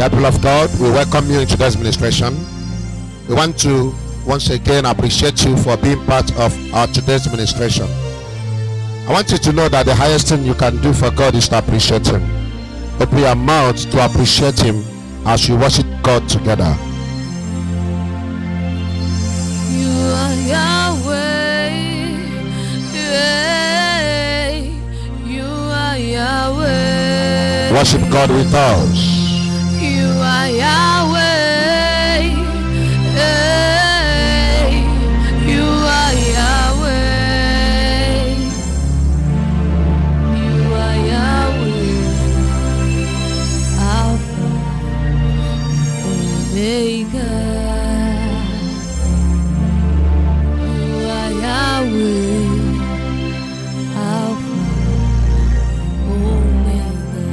People of God, we welcome you into today's ministration. We want to once again appreciate you for being part of our today's ministration. I want you to know that the highest thing you can do for God is to appreciate Him. Open your mouth to appreciate Him as you worship God together. You are Yahweh, you are Yahweh. Worship God with us. You are Yahweh, you are Yahweh, you are Yahweh, Alpha, Omega. You are Yahweh, Alpha, Omega.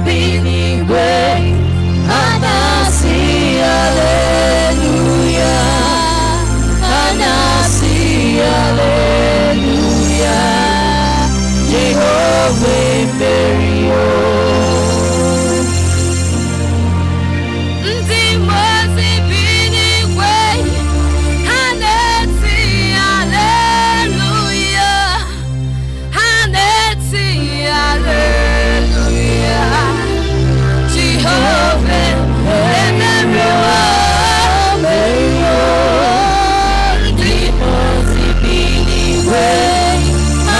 binigwe anasi haleluya anasi haleluya Jehovah Merio Ndimozi binigwe anasi haleluya anasi haleluya Jehovah Merio Ndimozi binigwe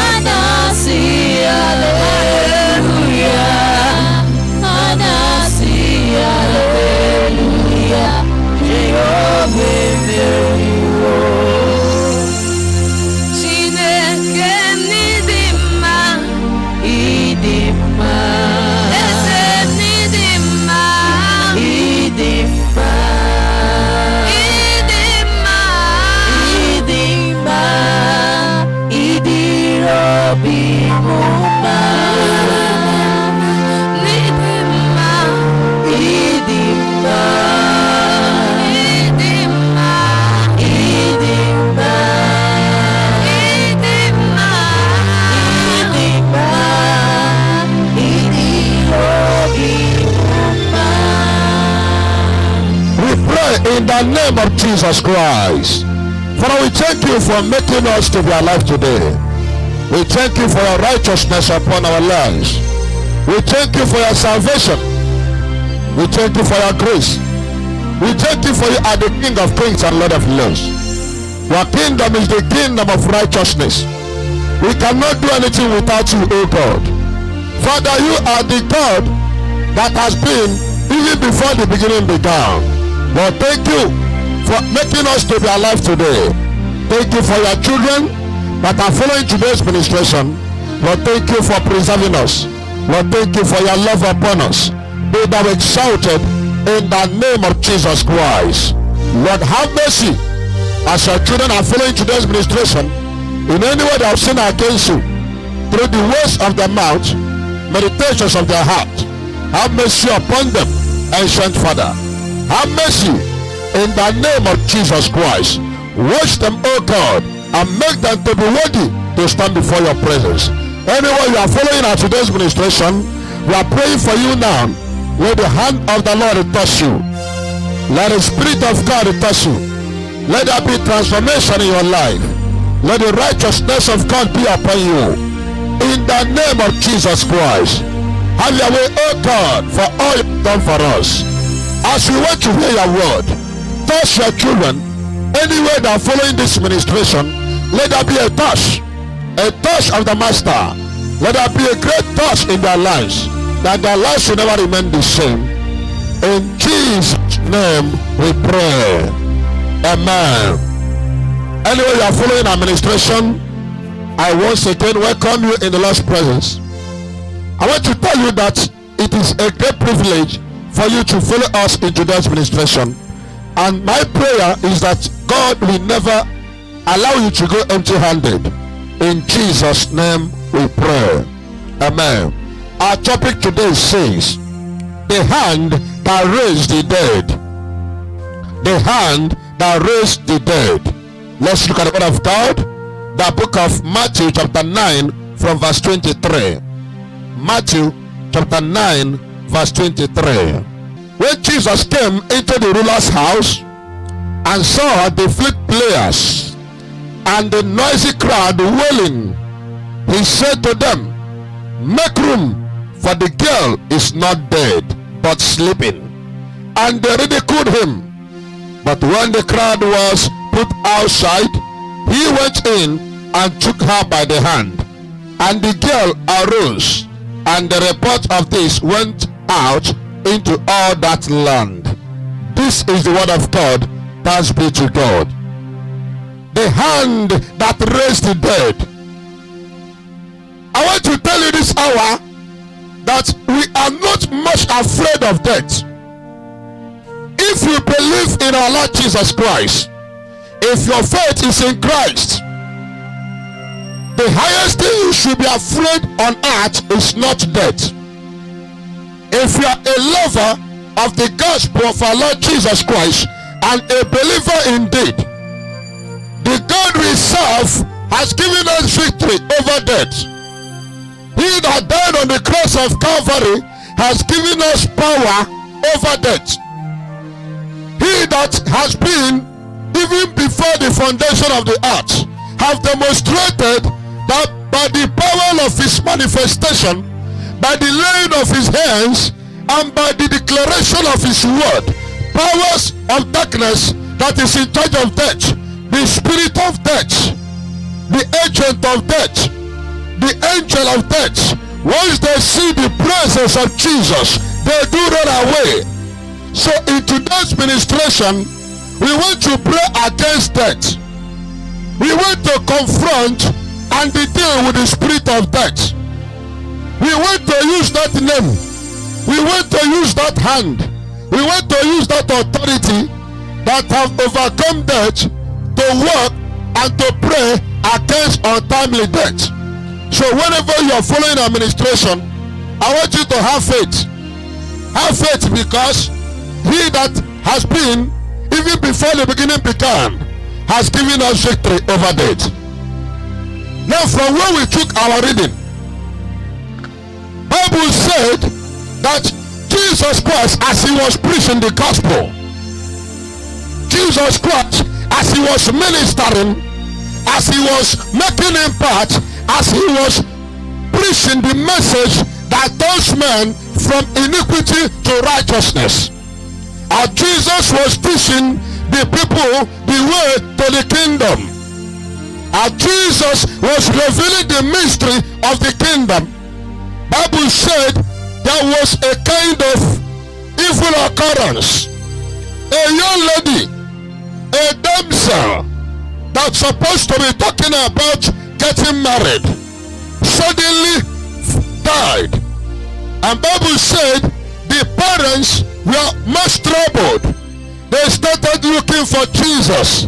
anasi haleluya anasi haleluya Jehovah Merio Chineke n'idimma idimma eze n'idimma idimma idimma idimma idirobi muma n'idimma idimma idimma idimma idimma idimma idirobi muma We pray in the name of Jesus Christ. Father, we thank you for making us to be alive today. We thank you for your righteousness upon our lives. We thank you for your salvation. We thank you for your grace. We thank you for you are the King of kings and Lord of lords. Your kingdom is the kingdom of righteousness. We cannot do anything without you, O God. Father, you are the God that has been even before the beginning began. Lord, thank you for making us to be alive today. Thank you for your children that are following today's ministration. Lord, thank you for preserving us. Lord, thank you for your love upon us. Be thou exalted in the name of Jesus Christ. Lord, have mercy as your children are following today's ministration. In any way they have sinned against you, through the words of their mouth, meditations of their heart, have mercy upon them, ancient Father. Have mercy in the name of Jesus Christ. Wash them, O God, and make them to be worthy to stand before your presence. Anyway, you are following our today's ministration, we are praying for you now. Let the hand of the Lord touch you. Let the Spirit of God touch you. Let there be transformation in your life. Let the righteousness of God be upon you. In the name of Jesus Christ. Have your way, O God, for all you've done for us. As we want to hear your word, touch your children. Anywhere they are following this ministration, let there be a touch of the Master. Let there be a great touch in their lives, that their lives should never remain the same. In Jesus' name we pray. Amen. Anyway, you are following our ministration, I once again welcome you in the Lord's presence. I want to tell you that it is a great privilege for you to follow us in today's ministration. And my prayer is that God will never allow you to go empty-handed. In Jesus' name we pray. Amen. Our topic today says, the hand that raised the dead. The hand that raised the dead. Let's look at the word of God. The book of Matthew chapter 9 from verse 23. Matthew chapter 9 verse 23. When Jesus came into the ruler's house and saw the flute players and the noisy crowd wailing, he said to them, make room, for the girl is not dead, but sleeping. And they ridiculed him. But when the crowd was put outside, he went in and took her by the hand. And the girl arose, and the report of this went out into all that land. This is the word of God. Thanks be to God. The hand that raised the dead. I want to tell you this hour that we are not much afraid of death. If you believe in our Lord Jesus Christ, if your faith is in Christ, the highest thing you should be afraid on earth is not death. If you are a lover of the gospel of our Lord Jesus Christ and a believer indeed, the God we serve has given us victory over death. He that died on the cross of Calvary has given us power over death. He that has been, even before the foundation of the earth, have demonstrated that by the power of his manifestation, by the laying of his hands, and by the declaration of his word, powers of darkness that is in charge of death, the spirit of death, the agent of death, the angel of death, once they see the presence of Jesus, they do run away. So in today's ministration, we want to pray against death. We want to confront and deal with the spirit of death. We want to use that name. We want to use that hand. We want to use that authority that have overcome death to work and to pray against untimely death. So whenever you are following administration, I want you to have faith. Have faith, because he that has been, even before the beginning began, has given us victory over death. Now from where we took our reading, Bible said that Jesus Christ, as he was preaching the gospel, Jesus Christ, as he was ministering, as he was making impact, as he was preaching the message that turns men from iniquity to righteousness, as Jesus was teaching the people the way to the kingdom, as Jesus was revealing the mystery of the kingdom, Bible said there was a kind of evil occurrence. A young lady, a damsel that's supposed to be talking about getting married, suddenly died. And Bible said the parents were much troubled. They started looking for Jesus,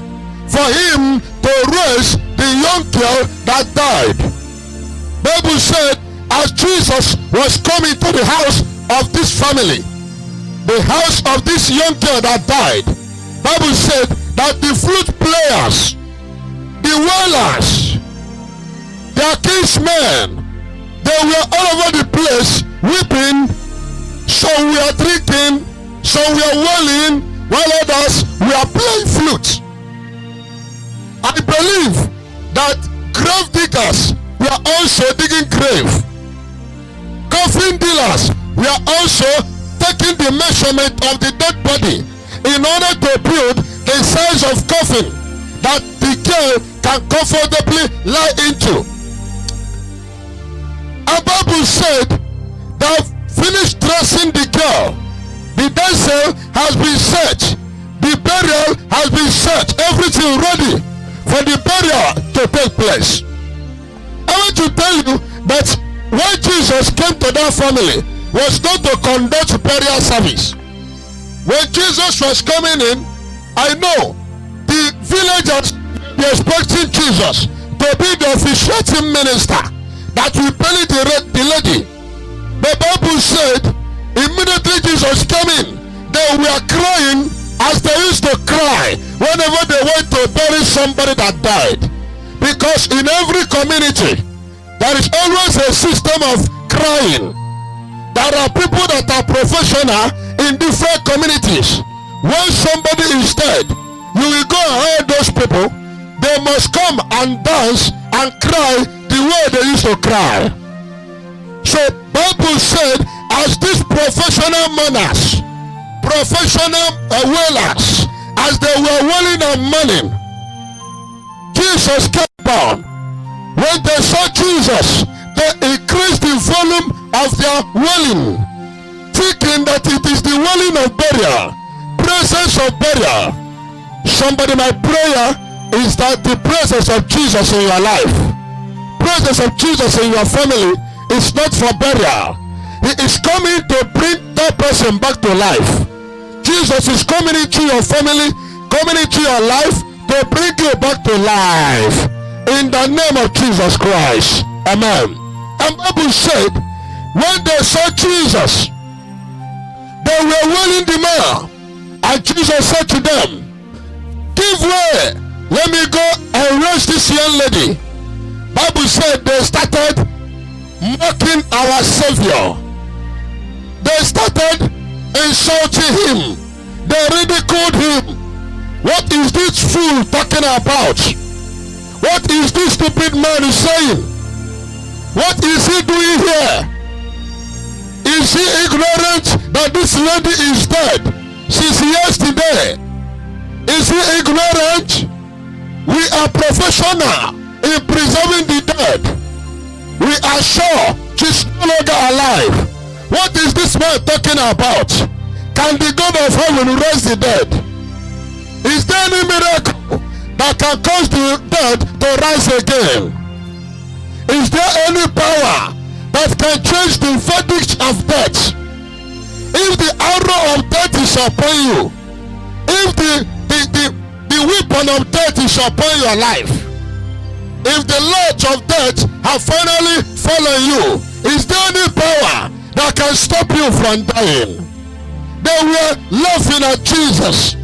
for him to raise the young girl that died. Bible said as Jesus was coming to the house of this family, the house of this young girl that died, Bible said that the flute players, the wailers, their kinsmen, they were all over the place weeping. Some were drinking, some were wailing, while others were playing flute. I believe that grave diggers were also digging grave. Coffin dealers were also taking the measurement of the dead body in order to build the size of coffin that the girl can comfortably lie into. And Bible said they have finished dressing the girl. The damsel has been set. The burial has been set. Everything ready for the burial to take place. I want to tell you that when Jesus came to that family, was not to conduct burial service. When Jesus was coming in, I know the villagers were expecting Jesus to be the officiating minister that will bury the lady. The Bible said immediately Jesus came in, they were crying as they used to cry whenever they went to bury somebody that died. Because in every community, there is always a system of crying. There are people that are professional in different communities. When somebody is dead, you will go and hire those people. They must come and dance and cry the way they used to cry. So Bible said, as these professional mourners, professional wailers, as they were wailing and mourning, Jesus came on. When they saw Jesus, they increased the volume of their wailing, thinking that it is the wailing of burial, presence of burial. Somebody, my prayer is that the presence of Jesus in your life, presence of Jesus in your family, is not for burial. He is coming to bring that person back to life. Jesus is coming into your family, coming into your life to bring you back to life. In the name of Jesus Christ. Amen. And Bible said, when they saw Jesus, They were wailing the more. And Jesus said to them, give way. Let me go and raise this young lady. Bible said they started mocking our Savior. They started insulting him. They ridiculed him. What is this fool talking about? What is this stupid man saying? What is he doing here? Is he ignorant that this lady is dead since yesterday? Is he ignorant? We are professional in preserving the dead. We are sure she's no longer alive. What is this man talking about? Can the God of heaven raise the dead? Is there any miracle that can cause the dead to rise again? Is there any power that can change the verdict of death? If the arrow of death is upon you, if the weapon of death is upon your life, if the lodge of death have finally fallen you, is there any power that can stop you from dying? They were laughing at Jesus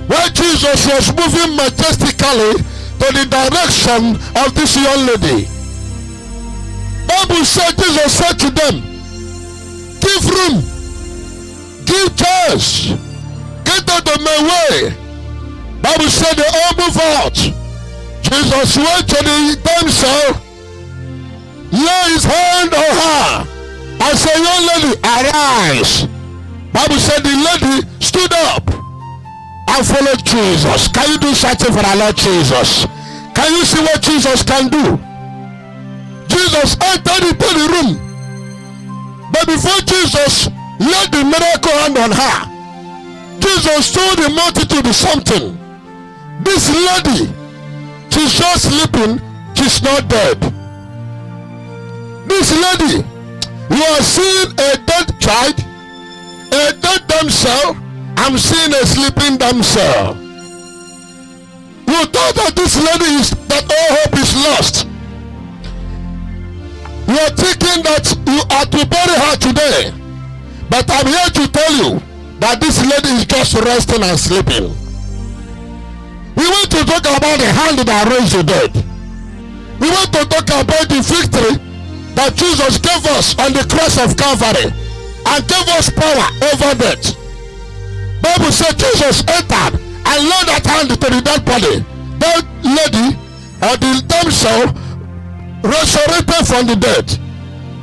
when Jesus was moving majestically to the direction of this young lady. Bible said Jesus said to them, give room, give chance, get out of my way. Bible said they all move out. Jesus went to the damsel, lay his hand on her, and said, young lady, arise. Bible said the lady stood up and followed Jesus. Can you do something for our Lord Jesus? Can you see what Jesus can do? Jesus entered into the room, but before Jesus laid the miracle hand on her, Jesus told the multitude something. This lady, she's just sleeping, she's not dead. This lady, you are seeing a dead child, a dead damsel. I'm seeing a sleeping damsel. You thought that this lady is, that all hope is lost. You are thinking that you are to bury her today, but I'm here to tell you that this lady is just resting and sleeping. We want to talk about the hand that raised the dead. We want to talk about the victory that Jesus gave us on the cross of Calvary and gave us power over death. Bible said Jesus entered and laid that hand to the dead body. That lady or the damsel resurrected from the dead,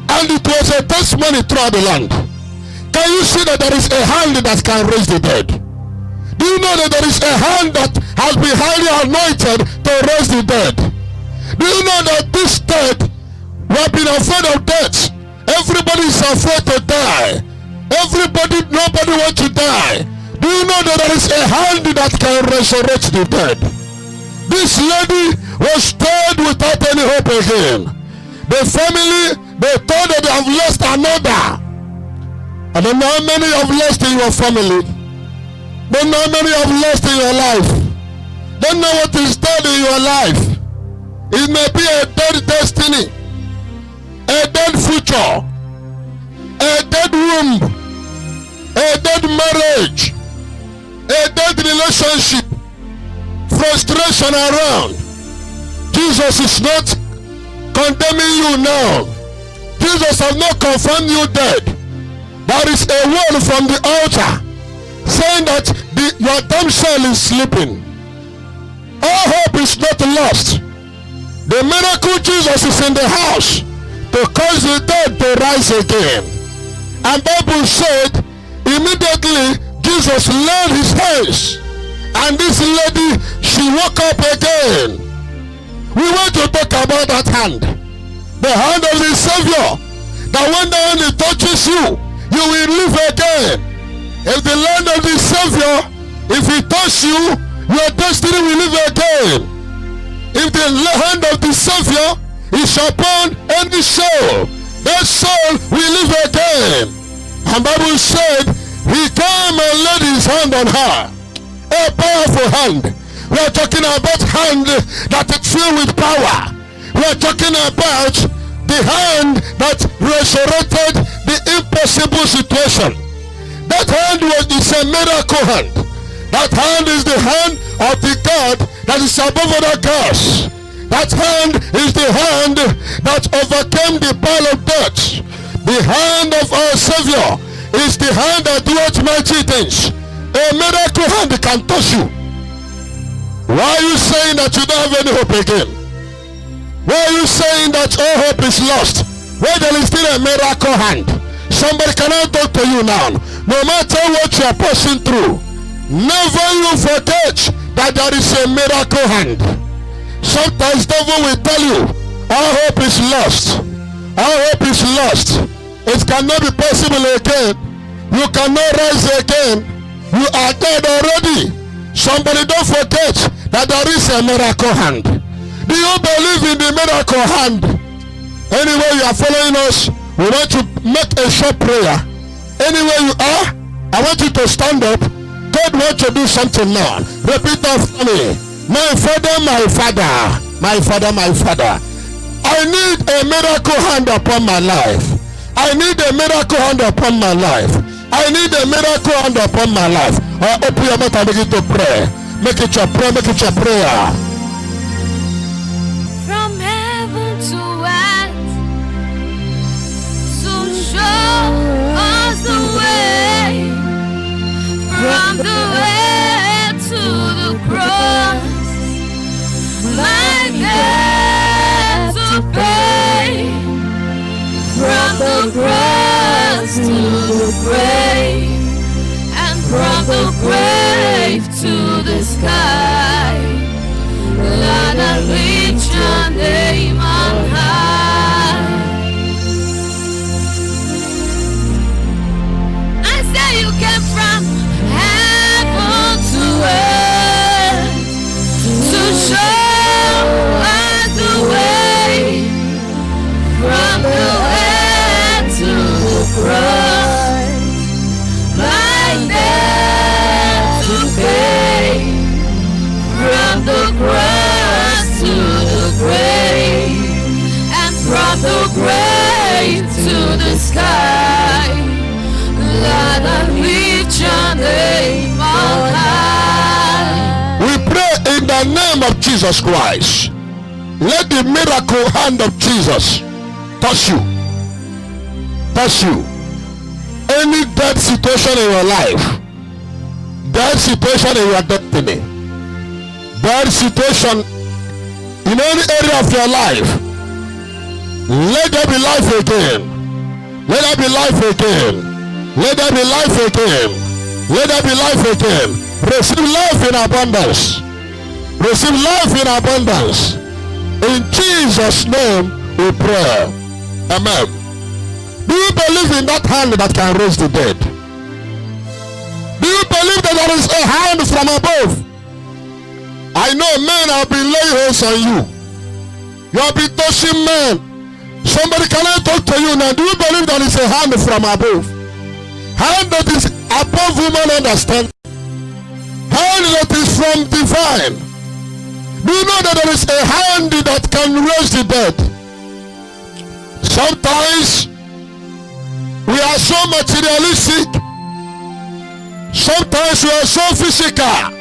and it was a testimony throughout the land. Can you see that there is a hand that can raise the dead? Do you know that there is a hand that has been highly anointed to raise the dead? Do you know that this dead, we have been afraid of death? Everybody is afraid to die. Nobody wants to die. Do you know that there is a hand that can resurrect the dead? This lady was dead without any hope again. The family, they thought that they have lost another. I don't know how many you have lost in your family. Don't know how many you have lost in your life. Don't know what is dead in your life. It may be a dead destiny, a dead future, a dead womb, a dead marriage, a dead relationship, frustration around. Jesus is not condemning you now. Jesus has not confirmed you dead. There is a word from the altar saying that your damsel is sleeping. All hope is not lost. The miracle Jesus is in the house to cause the dead to rise again. And Bible said immediately Jesus laid his hands, and this lady, she woke up again. We want to talk about that hand, the hand of the Savior, that when the hand touches you, you will live again. If the hand of the Savior, if he touches you, your destiny will live again. If the hand of the Savior is upon any soul, that soul will live again. And Bible said he came and laid his hand on her. A powerful hand. We are talking about hand that is filled with power. We are talking about the hand that resurrected the impossible situation. That hand is a miracle hand. That hand is the hand of the God that is above other gods. That hand is the hand that overcame the power of death. The hand of our Savior is the hand that doeth mighty things. A miracle hand can touch you. Why are you saying that you don't have any hope again? Why are you saying that all hope is lost? Where there is still a miracle hand. Somebody cannot talk to you now. No matter what you are passing through, never you forget that there is a miracle hand. Sometimes devil will tell you, all hope is lost. All hope is lost. It cannot be possible again. You cannot rise again. You are dead already. Somebody don't forget that there is a miracle hand. Do you believe in the miracle hand? Anyway you are following us, we want to make a short prayer. Anywhere you are, I want you to stand up. God wants to do something now. Repeat after me. My Father, my Father, my Father, my Father. I need a miracle hand upon my life. I need a miracle hand upon my life. I need a miracle hand upon my life. Open your mouth and begin to pray. Make it your prayer. Make it your prayer. From heaven to earth, to show us the way, from the way to the cross, my debt to pay, from the cross to the grave, and from the grave to the sky. Lord, I lift your name on high. I say you came from heaven to earth to show us the way, from the earth to the cross, my debt to pay, from the cross to the grave, and from the grave to the sky. Lord, I lift your name on high. We pray in the name of Jesus Christ. Let the miracle hand of Jesus touch you. Touch you. Any dead situation in your life, dead situation in your destiny, dead situation in any area of your life, let there be life again. Let there be life again. Let there be life again. Let there be life again. Receive life in abundance. Receive life in abundance. In Jesus' name we pray. Amen. Do you believe in that hand that can raise the dead? Do you believe that there is a hand from above? I know men have been laying hands on you. You have been touching men. Somebody cannot talk to you now. Do you believe that is a hand from above? Hand that is above human understanding. Hand that is from divine. Do you know that there is a hand that can raise the dead? Sometimes we are so materialistic. Sometimes we are so physical.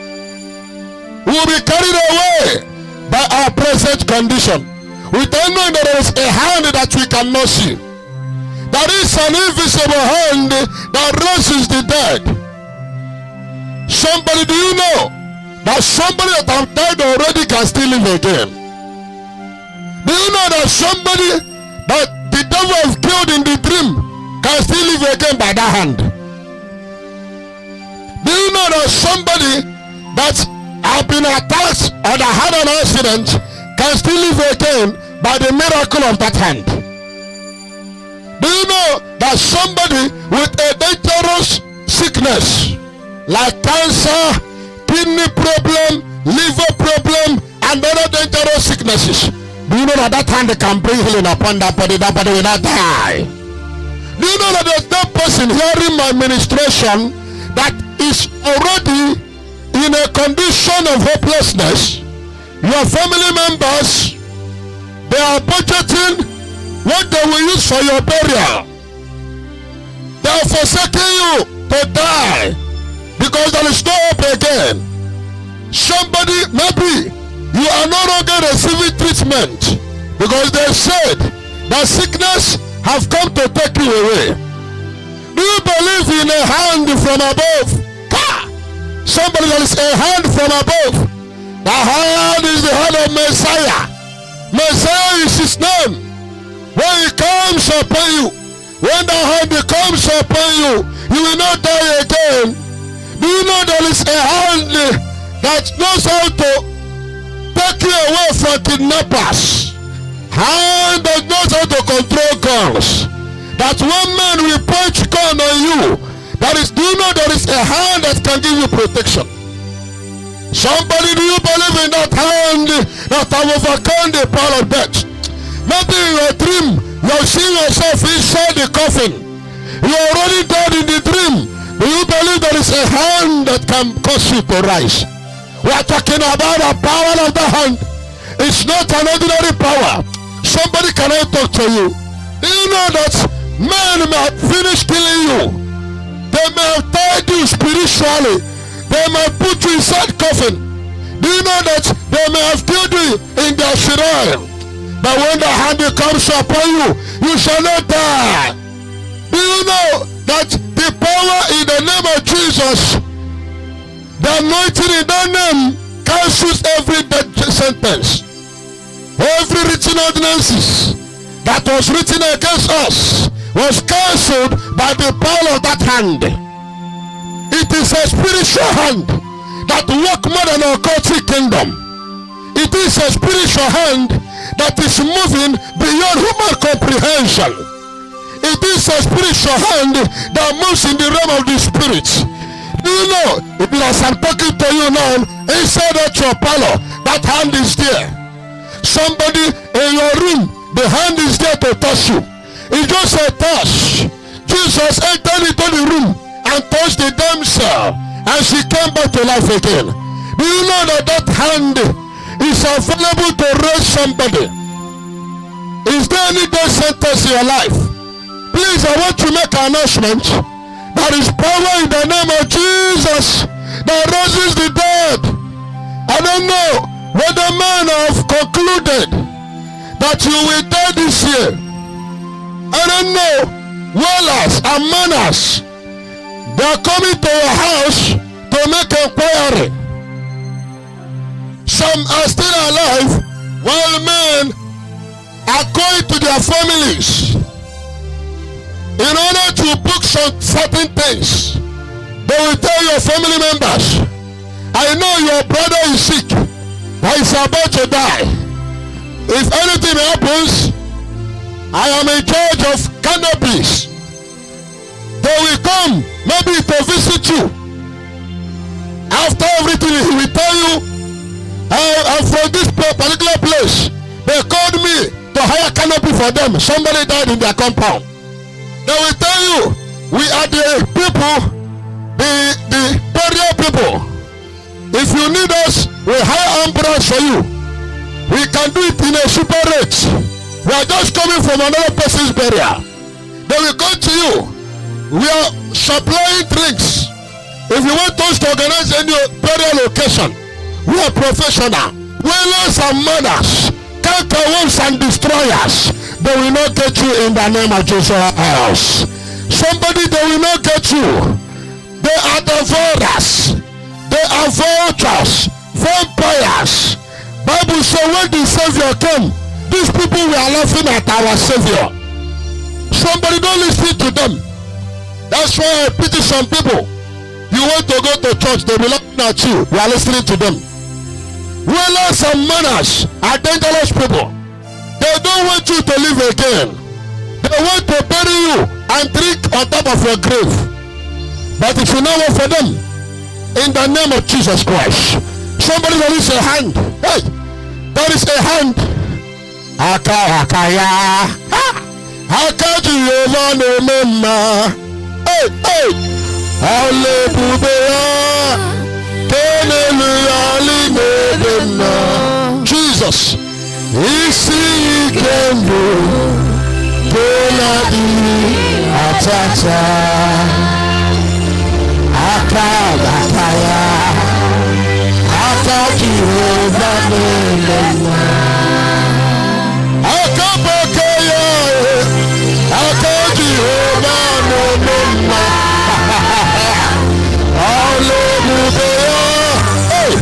We will be carried away by our present condition. We don't know that there is a hand that we cannot see. There is an invisible hand that raises the dead. Somebody, do you know that somebody that have died already can still live again? Do you know that somebody that the devil have killed in the dream can still live again by that hand? Do you know that somebody that have been attacked or that had an accident can still live again by the miracle of that hand? Do you know that somebody with a dangerous sickness like cancer, kidney problem, liver problem, and other dangerous sicknesses, do you know that that hand can bring healing upon that body will not die? Do you know that there's no person hearing my ministration that is already in a condition of hopelessness? Your family members, they are budgeting what they will use for your burial. They are forsaking you to die because there is no hope again. Somebody, maybe you are no longer receiving treatment because they said that sickness have come to take you away. Do you believe in a hand from above? Somebody, there is a hand from above. The hand is the hand of Messiah. Messiah is his name. When he comes upon you, when the hand comes upon you, you will not die again. Do you know there is a hand that knows how to take you away from kidnappers? Hand that knows how to control guns. That one man will punch gun on you. That is, do you know there is a hand that can give you protection? Somebody, do you believe in that hand that have overcome the power of death? Maybe in your dream, you're seeing yourself inside the coffin. You are already dead in the dream. Do you believe there is a hand that can cause you to rise? We are talking about the power of the hand. It's not an ordinary power. Somebody cannot talk to you. Do you know that men may have finished killing you? They may have tied you spiritually. They may put you inside coffin. Do you know that they may have killed you in their shrine? But when the hand comes upon you, you shall not die. Do you know that the power in the name of Jesus, the anointing in that name, cancels every death sentence? Every written ordinances that was written against us was cancelled by the power of that hand. It is a spiritual hand that works more than an occultic kingdom. It is a spiritual hand that is moving beyond human comprehension. It is a spiritual hand that moves in the realm of the spirit. Do you know, as I'm talking to you now, inside that your parlor, that hand is there. Somebody in your room, the hand is there to touch you. It's just a touch. Jesus entered into the room and touched the damsel, and she came back to life again. Do you know that that hand is available to raise somebody? Is there any death sentence in your life? Please, I want to make an announcement. There is power in the name of Jesus that raises the dead. I don't know whether men have concluded that you will die this year. I don't know. Wellers and manners, they are coming to your house to make inquiry. Some are still alive while men are going to their families in order to book some certain things. They will tell your family members, I know your brother is sick, but he's about to die. If anything happens, I am in charge of cannabis. They will come maybe to visit you. After everything, he will tell you, I'm from this particular place. They called me to hire canopy for them. Somebody died in their compound. They will tell you, we are the people, the burial people. If you need us, we hire ambulance for you. We can do it in a super rate. We are just coming from another person's burial. They will come to you. We are supplying drinks. If you want us to organize any burial location, we are professional. Wellers and manners, cankerworms and destroyers, they will not get you in the name of Jesus. Somebody, they will not get you. They are devourers. They are vultures, vampires. Bible says when the Savior came, these people were laughing at our Savior. Somebody, don't listen to them. That's why I pity some people. You want to go to church, they will be laughing at you. You are listening to them. Wellers and manners are dangerous people. They don't want you to live again. They want to bury you and drink on top of your grave. But if you not work for them, in the name of Jesus Christ, somebody release a hand. Hey, there is a hand. Akaya. Akaji yevane mema. Hey, hey. Hallelujah. Hallelujah. Jesus. Isi kendo. Kenadi atata. Akabakaya, Akajihoba no mema. Hallelujah. Hey,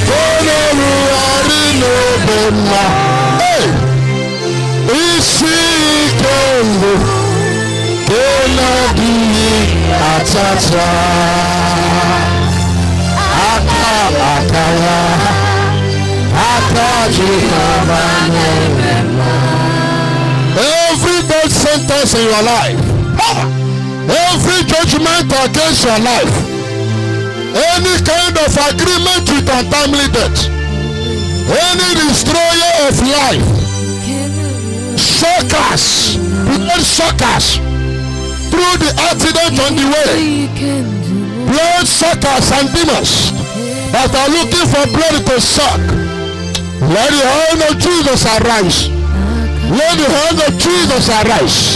Konoru ari no mema. Hey, Isi Kongo, Kenadi Atata, Akaya. Every death sentence in your life, every judgment against your life, any kind of agreement with untimely death, any destroyer of life, suckers, blood suckers, through the accident on the way, blood suckers and demons that are looking for blood to suck. Let the hand of Jesus arise. Let the hand of Jesus arise.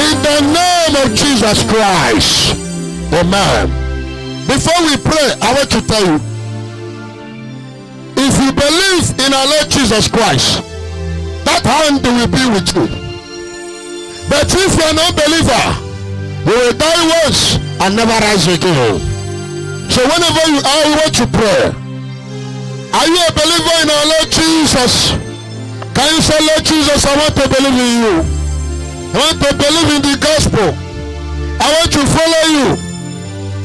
In the name of Jesus Christ. Amen. Before we pray, I want to tell you, if you believe in our Lord Jesus Christ, that hand will be with you. But if you are not a believer, you will die once and never rise again. So whenever you are, you want to pray. Are you a believer in our Lord Jesus? Can you say, Lord Jesus, I want to believe in you. I want to believe in the gospel. I want to follow you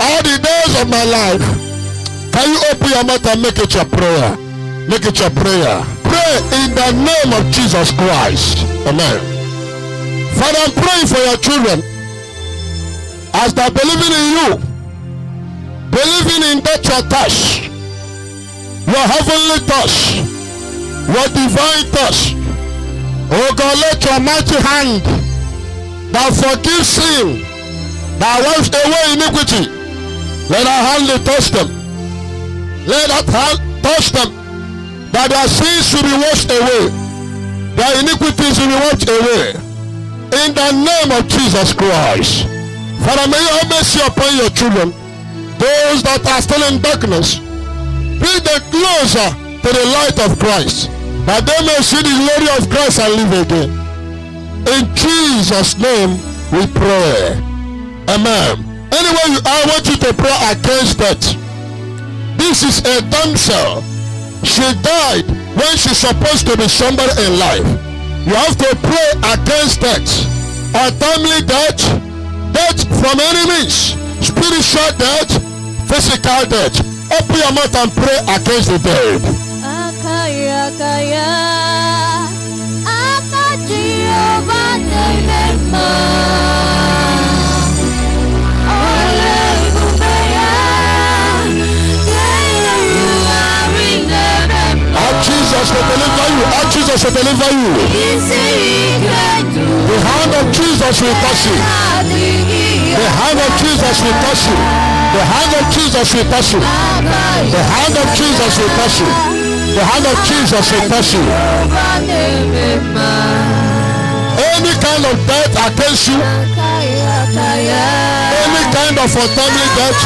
all the days of my life. Can you open your mouth and make it your prayer? Make it your prayer. Pray in the name of Jesus Christ. Amen. Father, I'm praying for your children as they're believing in you, believing in that your touch, your heavenly touch, your divine touch. Oh God, let your mighty hand that forgives sin, that wipes away iniquity, let our hand touch them. Let that hand touch them, that their sins should be washed away, their iniquities should be washed away. In the name of Jesus Christ. Father, may you have mercy upon your children, those that are still in darkness. Bring them closer to the light of Christ, that they may see the glory of Christ and live again. In Jesus' name we pray. Amen. Anyway, I want you to pray against that. This is a damsel. She died when she's supposed to be somebody in life. You have to pray against that. Untimely death, death from enemies, spiritual death, physical death. Open your mouth and pray against the dead. Akaya, akaya, Jehovah, Jesus will deliver you. Our Jesus will deliver you. The hand of Jesus will touch you. The hand of Jesus will touch you. The hand of Jesus will touch you. The hand of Jesus will touch you. The hand of Jesus will touch you. Any kind of death against you, any kind of untimely death,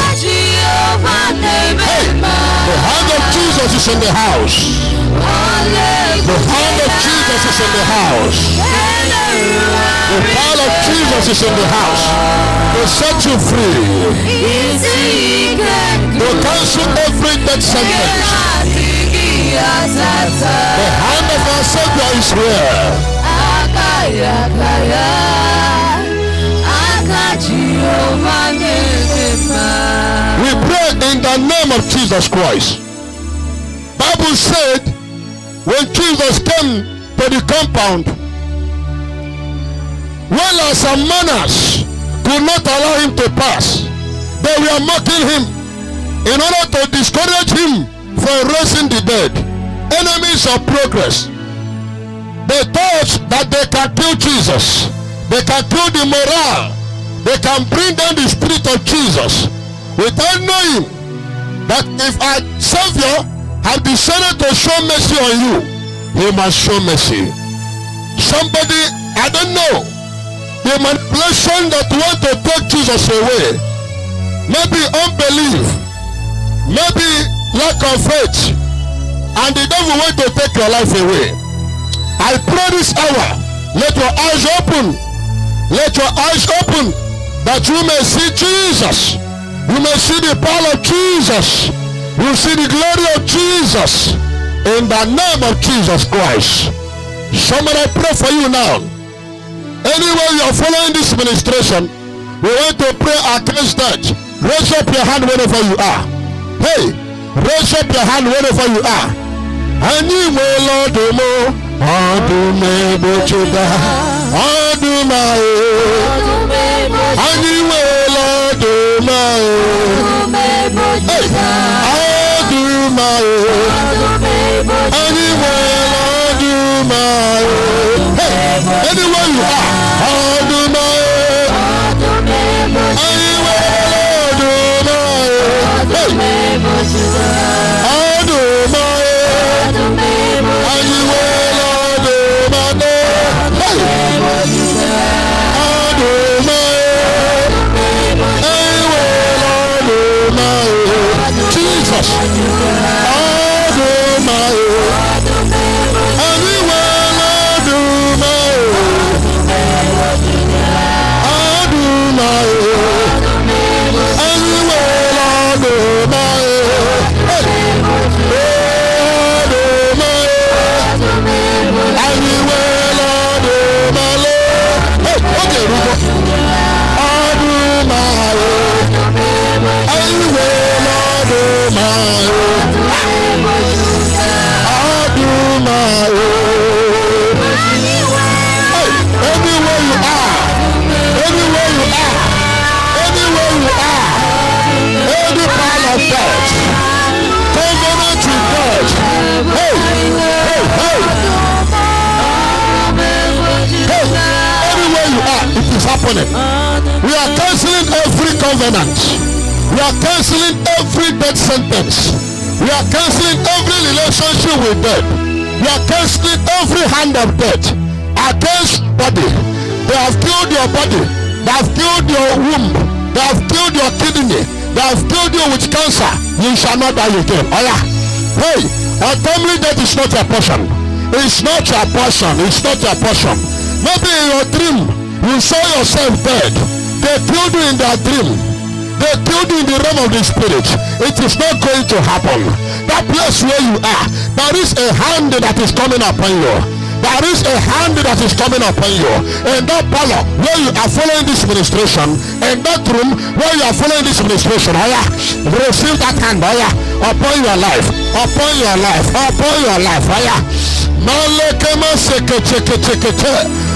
hey, the hand of Jesus is in the house. The hand of Jesus is in the house. The power of Jesus is in the house to set you free, to cancel every death sentence. The hand of our Savior is here. We pray in the name of Jesus Christ. Bible said when Jesus came to the compound, wellers and manners could not allow him to pass. They were mocking him in order to discourage him from raising the dead. Enemies of progress. They thought that they can kill Jesus. They can kill the morale. They can bring down the spirit of Jesus without knowing that if our Savior have decided to show mercy on you, he must show mercy. Somebody, I don't know, the manipulation that want to take Jesus away, maybe unbelief, maybe lack of faith, and the devil want to take your life away. I pray this hour, let your eyes open. Let your eyes open that you may see Jesus. You may see the power of Jesus. You see the glory of Jesus. In the name of Jesus Christ. Somebody, I pray for you now. Anywhere you are following this ministration, we want to pray against that. Raise up your hand wherever you are. Hey, raise up your hand wherever you are. Anywhere, Lord, Adumebuchuda, Adumae, Anywhere, Lord, Adumae, Anywhere, Adumae. Hey, anywhere you are, Adumae, Anywhere, Adumae, hey, Adumae. Jesus. We are cancelling every covenant. We are cancelling every death sentence. We are cancelling every relationship with death. We are cancelling every hand of death against body. They have killed your body. They have killed your womb. They have killed your kidney. They have killed you with cancer. You shall not die again. Oh yeah. Hey, untimely death is not your portion. It's not your portion. It's not your portion. Maybe in your dream you saw yourself dead. They killed you in their dream. They killed you in the realm of the spirit. It is not going to happen. That place where you are, there is a hand that is coming upon you. There is a hand that is coming upon you. In that parlor where you are following this ministration, in that room where you are following this ministration, oh yeah, receive that hand, oh yeah, upon your life, upon your life, upon your life, oh yeah.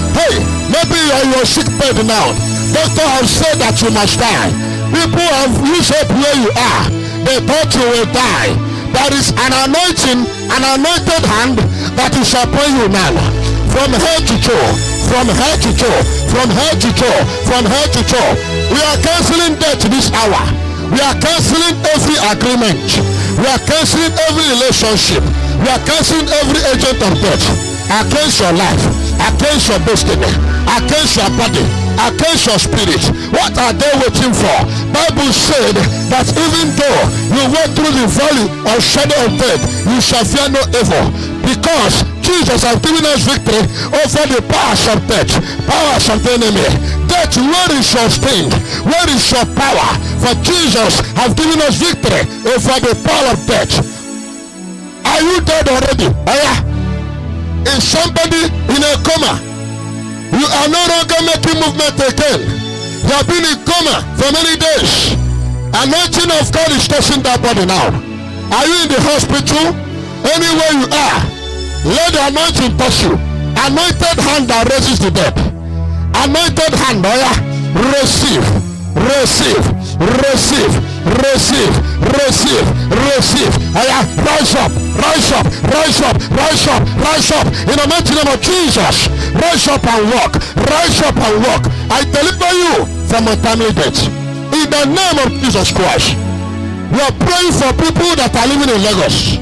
Hey, maybe you are in your sick bed now. Doctor has said that you must die. People have used up where you are. They thought you will die. There is an anointing, an anointed hand that is upon you now. From head to toe, from head to toe, from head to toe, from head to toe. We are cancelling death this hour. We are cancelling every agreement. We are cancelling every relationship. We are cancelling every agent of death against your life, against your destiny, against your body, against your spirit. What are they waiting for? Bible said that even though you walk through the valley of shadow of death, you shall fear no evil, because Jesus has given us victory over the powers of death, powers of the enemy. Death, where is your sting? Where is your power? For Jesus has given us victory over the power of death. Are you dead already? Oh yeah. Is somebody in a coma? You are no longer making movement again. You have been in coma for many days. Anointing of God is touching that body now. Are you in the hospital? Anywhere you are, let the anointing touch you. Anointed hand that raises the dead. Anointed hand, oh yeah. Receive, receive, receive, receive, receive, receive. Oh yeah. Rise up, rise up, rise up, rise up, rise up. In the mighty name of Jesus, rise up and walk. Rise up and walk. I deliver you from untimely death. In the name of Jesus Christ. We are praying for people that are living in Lagos.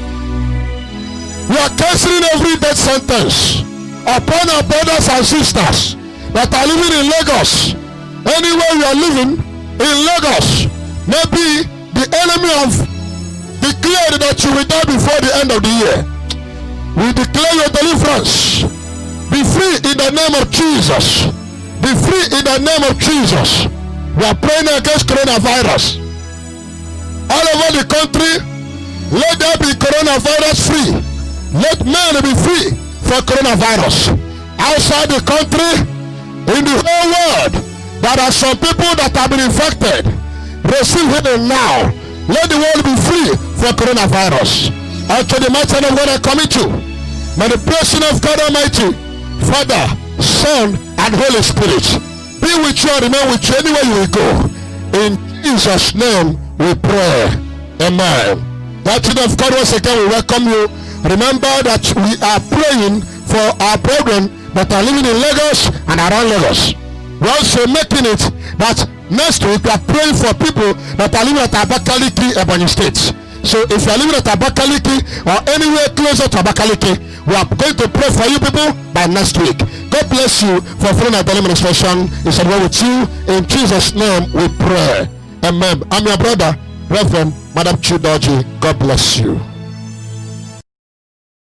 We are canceling every death sentence upon our brothers and sisters that are living in Lagos. Anywhere you are living in Lagos, maybe the enemy of declared that you will die before the end of the year. We declare your deliverance. Be free in the name of Jesus. Be free in the name of Jesus. We are praying against coronavirus. All over the country, let there be coronavirus free. Let men be free for coronavirus. Outside the country, in the whole world, there are some people that have been infected. Receive healing now. Let the world be free for coronavirus. Unto the mighty name of God I commit you. May the blessing of God Almighty, Father, Son, and Holy Spirit be with you and remain with you anywhere you will go. In Jesus' name we pray. Amen. That children of God, once again we welcome you. Remember that we are praying for our brethren that are living in Lagos and around Lagos. We're also making it that next week we are praying for people that are living at Abakaliki, Ebonyi State. So if you are living at Abakaliki or anywhere closer to Abakaliki, we are going to pray for you people by next week. God bless you for following our daily administration. It's well with you. In Jesus' name we pray. Amen. I'm your brother, Reverend Madam Chidoji. God bless you.